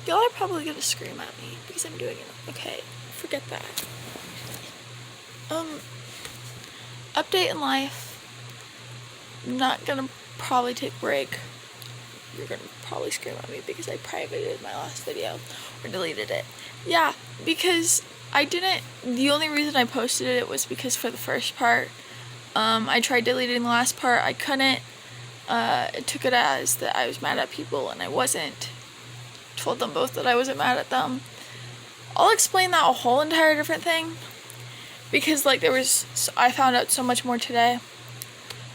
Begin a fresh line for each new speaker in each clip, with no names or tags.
Y'all are probably gonna scream at me because I'm doing it. Okay, forget that. Update in life. I'm not gonna probably take a break. You're gonna probably scream at me because I privated my last video or deleted it. Yeah, because I didn't. The only reason I posted it was because for the first part, I tried deleting the last part. I couldn't. It took it as that I was mad at people and I wasn't. Told them both that I wasn't mad at them. I'll explain that whole entire different thing because like I found out so much more today.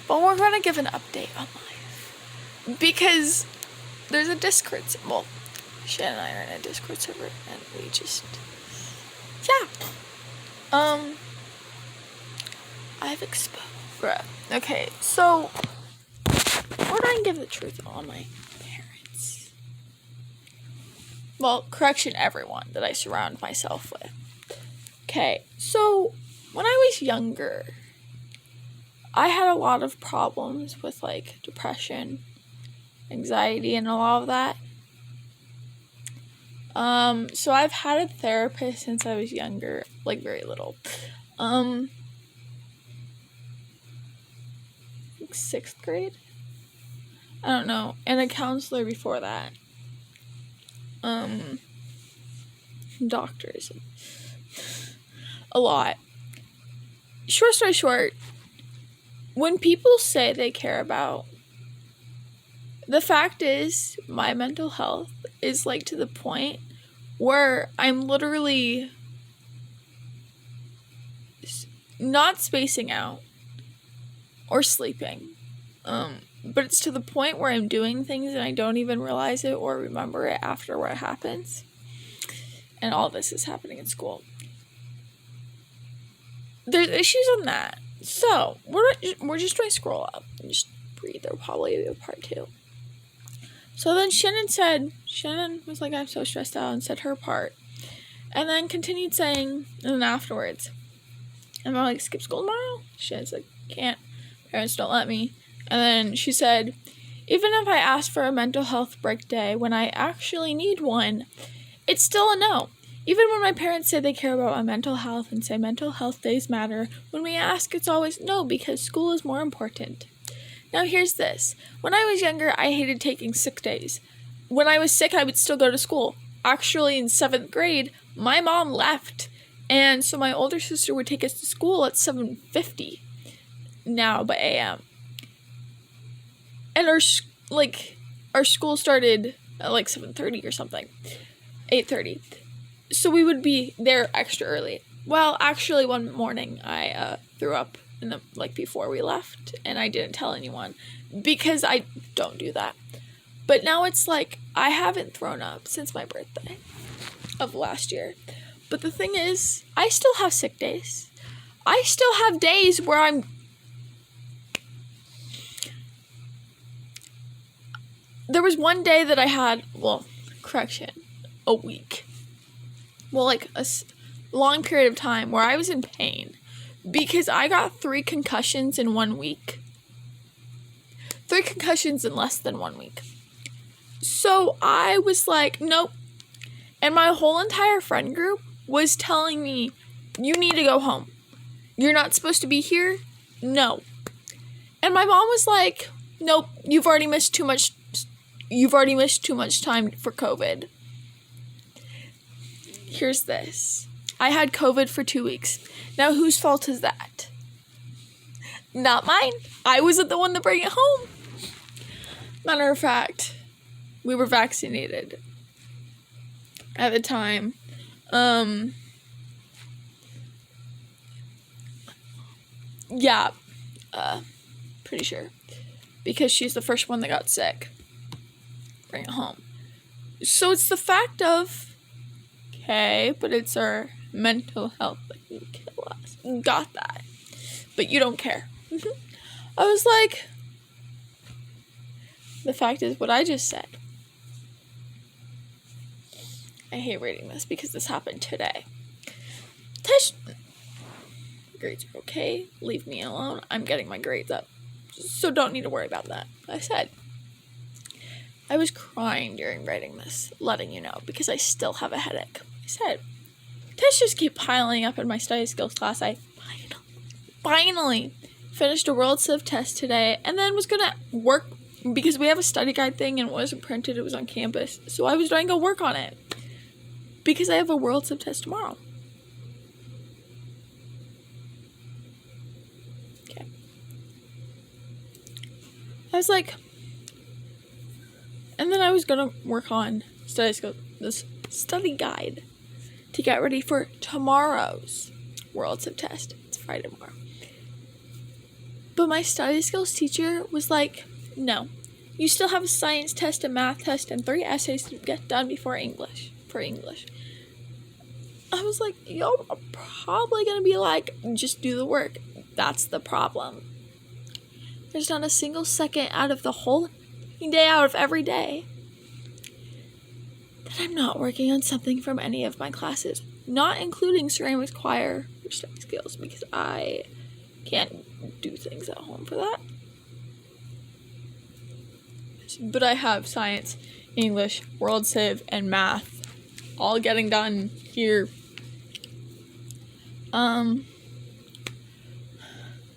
But we're gonna give an update on life because there's a Discord. Well, Shannon and I are in a Discord server and we just I've exposed. Bruh. Okay, so we're gonna give the truth on my parents. Well, correction, everyone that I surround myself with. Okay, so when I was younger, I had a lot of problems with like depression, anxiety, and a lot of that. So I've had a therapist since I was younger, like very little. Like 6th grade? I don't know. And a counselor before that. Doctors. A lot. Short story short, when people say they care about, the fact is, my mental health is like to the point where I'm literally not spacing out or sleeping. But it's to the point where I'm doing things and I don't even realize it or remember it after what happens. And all this is happening in school. There's issues on that. So, we're just going to scroll up and just breathe. There'll probably be a part 2. So then Shannon was like, I'm so stressed out, and said her part. And then continued saying, and then afterwards, and I'm like, skip school tomorrow? Shannon's like, can't. Parents don't let me. And then she said, even if I ask for a mental health break day when I actually need one, it's still a no. Even when my parents say they care about my mental health and say mental health days matter, when we ask, it's always no because school is more important. Now here's this. When I was younger, I hated taking sick days. When I was sick, I would still go to school. Actually, in 7th grade, my mom left, and so my older sister would take us to school at 7:50 now by a.m. And our school started at like 7:30 or something, 8:30. So we would be there extra early. Well, actually, one morning I threw up before we left, and I didn't tell anyone because I don't do that. But now it's like I haven't thrown up since my birthday of last year. But the thing is, I still have sick days. I still have days where there was one day that I had, a week. Well, like a long period of time where I was in pain because I got 3 concussions in 1 week. 3 concussions in less than 1 week. So I was like, nope. And my whole entire friend group was telling me, you need to go home. You're not supposed to be here? No. And my mom was like, nope, you've already missed too much time for COVID. Here's this. I had COVID for 2 weeks. Now, whose fault is that? Not mine. I wasn't the one to bring it home. Matter of fact, we were vaccinated at the time. Pretty sure. Because she's the first one that got sick. Bring it home. So it's the fact of, okay, but it's our mental health that can kill us. Got that. But you don't care. I was like, the fact is what I just said. I hate reading this because this happened today. Grades are okay. Leave me alone. I'm getting my grades up. So don't need to worry about that. I said. I was crying during writing this, letting you know, because I still have a headache. I said, tests just keep piling up in my study skills class. I finally finished a World Civ test today, and then was gonna work, because we have a study guide thing and it wasn't printed, it was on campus. So I was trying to go work on it, because I have a World Civ test tomorrow. Okay. I was like, and then I was gonna work on this study guide to get ready for tomorrow's World Civ test. It's Friday tomorrow. But my study skills teacher was like, no, you still have a science test, a math test, and 3 essays to get done before English. I was like, yo, I'm probably gonna be like, just do the work. That's the problem. There's not a single second out of the whole day, out of every day, that I'm not working on something from any of my classes, not including ceramics, choir, or study skills, because I can't do things at home for that. But I have science, English, World Civ, and math all getting done here.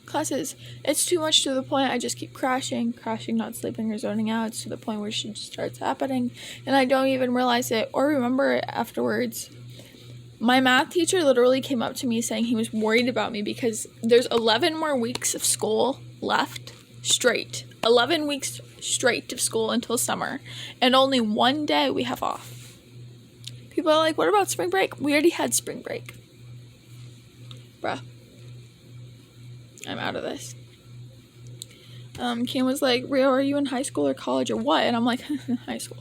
Classes, it's too much to the point I just keep crashing, not sleeping, or zoning out. It's to the point where shit just starts happening, and I don't even realize it or remember it afterwards. My math teacher literally came up to me saying he was worried about me because there's 11 more weeks of school left straight. 11 weeks straight of school until summer, and only one day we have off. People are like, what about spring break? We already had spring break. Bruh. I'm out of this. Kim was like, Rio, are you in high school or college or what? And I'm like, high school.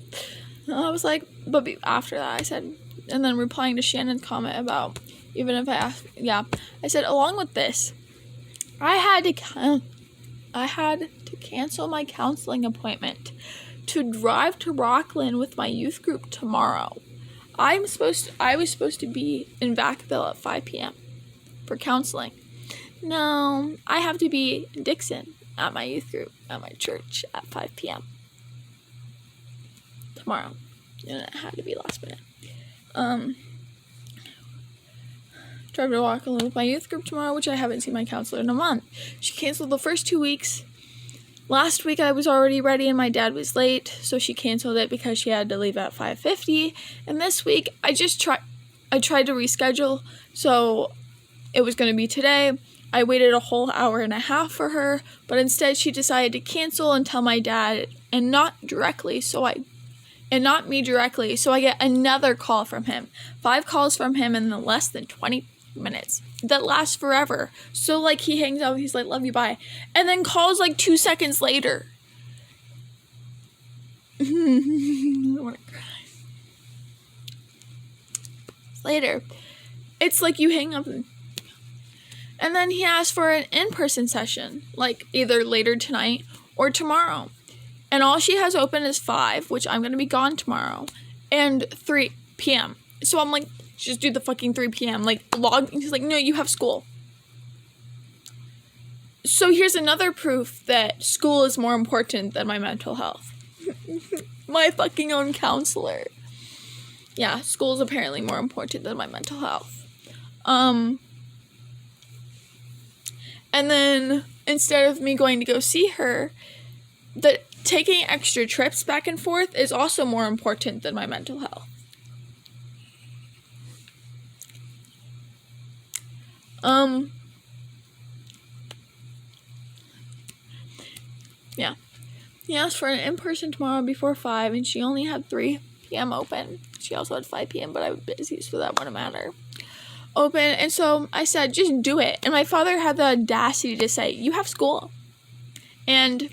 And I was like, but after that, I said, and then replying to Shannon's comment about, even if I asked, yeah, I said, along with this, I had to cancel my counseling appointment to drive to Rockland with my youth group tomorrow. I was supposed to be in Vacaville at 5 p.m. for counseling. No, I have to be in Dixon at my youth group at my church at 5 p.m. tomorrow. And it had to be last minute. Drive to Rockland with my youth group tomorrow, which I haven't seen my counselor in a month. She canceled the first 2 weeks. Last week I was already ready and my dad was late, so she canceled it because she had to leave at 5:50. And this week I tried to reschedule, so it was going to be today. I waited a whole hour and a half for her, but instead she decided to cancel and tell my dad, and not me directly, so I get another call from him. 5 calls from him in less than 20 minutes. That lasts forever. So, like, he hangs up, he's like, love you, bye. And then calls, like, 2 seconds later. I want to cry. Later. It's like you hang up and then he asked for an in-person session, like, either later tonight or tomorrow. And all she has open is 5, which I'm going to be gone tomorrow, and 3 p.m. So I'm like, just do the fucking 3 p.m. Like, log. And he's like, no, you have school. So here's another proof that school is more important than my mental health. My fucking own counselor. Yeah, school is apparently more important than my mental health. And then, instead of me going to go see her, taking extra trips back and forth is also more important than my mental health. Yeah. He asked for an in-person tomorrow before 5, and she only had 3 p.m. open. She also had 5 p.m., but I was busy, so that wouldn't matter. Open, and so I said, just do it. And my father had the audacity to say, you have school. And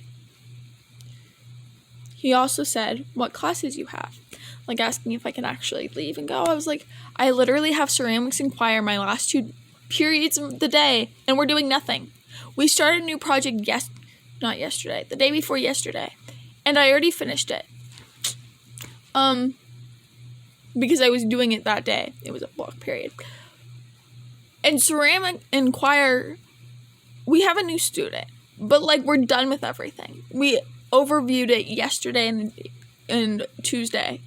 he also said, what classes you have? Like, asking if I can actually leave and go. I was like, I literally have ceramics and choir my last 2 periods of the day, and we're doing nothing. We started a new project the day before yesterday, and I already finished it. Because I was doing it that day. It was a block period. And ceramic and choir, we have a new student, but, like, we're done with everything. We overviewed it yesterday and and Tuesday,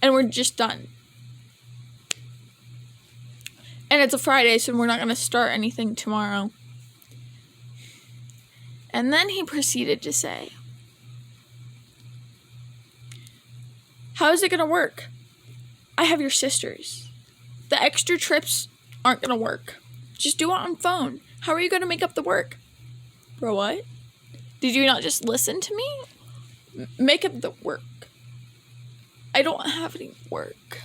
and we're just done. And it's a Friday, so we're not going to start anything tomorrow. And then he proceeded to say, how is it going to work? I have your sisters. The extra trips aren't going to work. Just do it on phone. How are you going to make up the work? Bro, what? Did you not just listen to me? Make up the work. I don't have any work.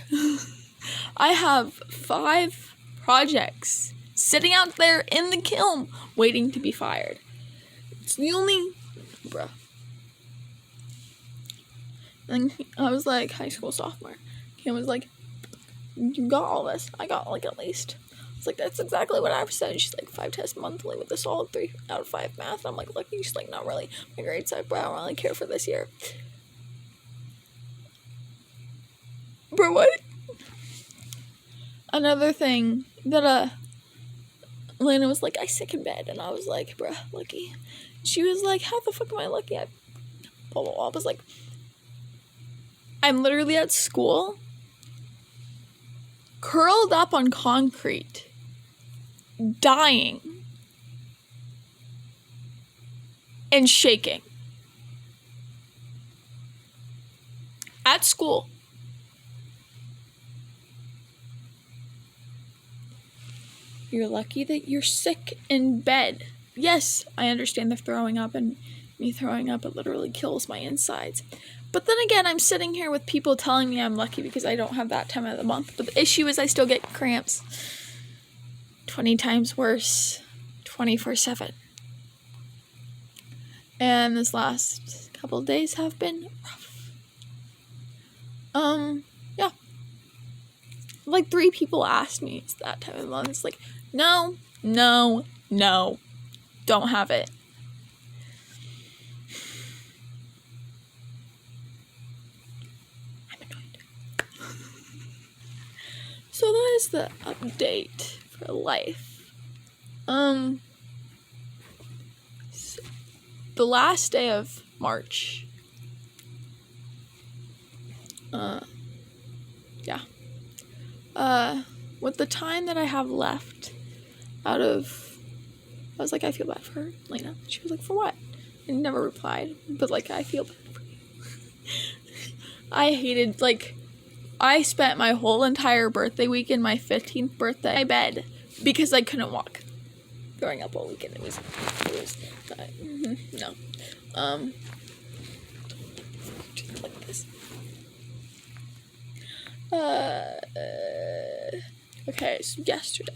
I have 5 projects sitting out there in the kiln waiting to be fired. It's the only... Bruh. And I was like, high school sophomore. Kim was like, you got all this. I got like at least. It's like, that's exactly what I said. She's like, 5 tests monthly with a solid 3 out of 5 math. And I'm like, look, she's like, not really. My grades suck, but I don't really care for this year. Bro, what? Another thing that Elena was like, I sick in bed. And I was like, bruh, lucky. She was like, how the fuck am I lucky? I blah, blah, blah. I was like, I'm literally at school, curled up on concrete, dying, and shaking. At school. You're lucky that you're sick in bed. Yes, I understand the throwing up, and me throwing up, it literally kills my insides. But then again, I'm sitting here with people telling me I'm lucky because I don't have that time of the month. But the issue is I still get cramps. 20 times worse. 24/7. And this last couple of days have been rough. Yeah. Like 3 people asked me, it's that time of the month. It's like, no. Don't have it. I'm annoyed. So that is the update for life. So the last day of March. Yeah. With the time that I have left out of, I was like, I feel bad for her, Lena. She was like, for what? And never replied, but like, I feel bad for you. I hated, like, I spent my whole entire birthday weekend, my 15th birthday, in my bed because I couldn't walk. Growing up all weekend, it was no. Like this. Okay, so yesterday.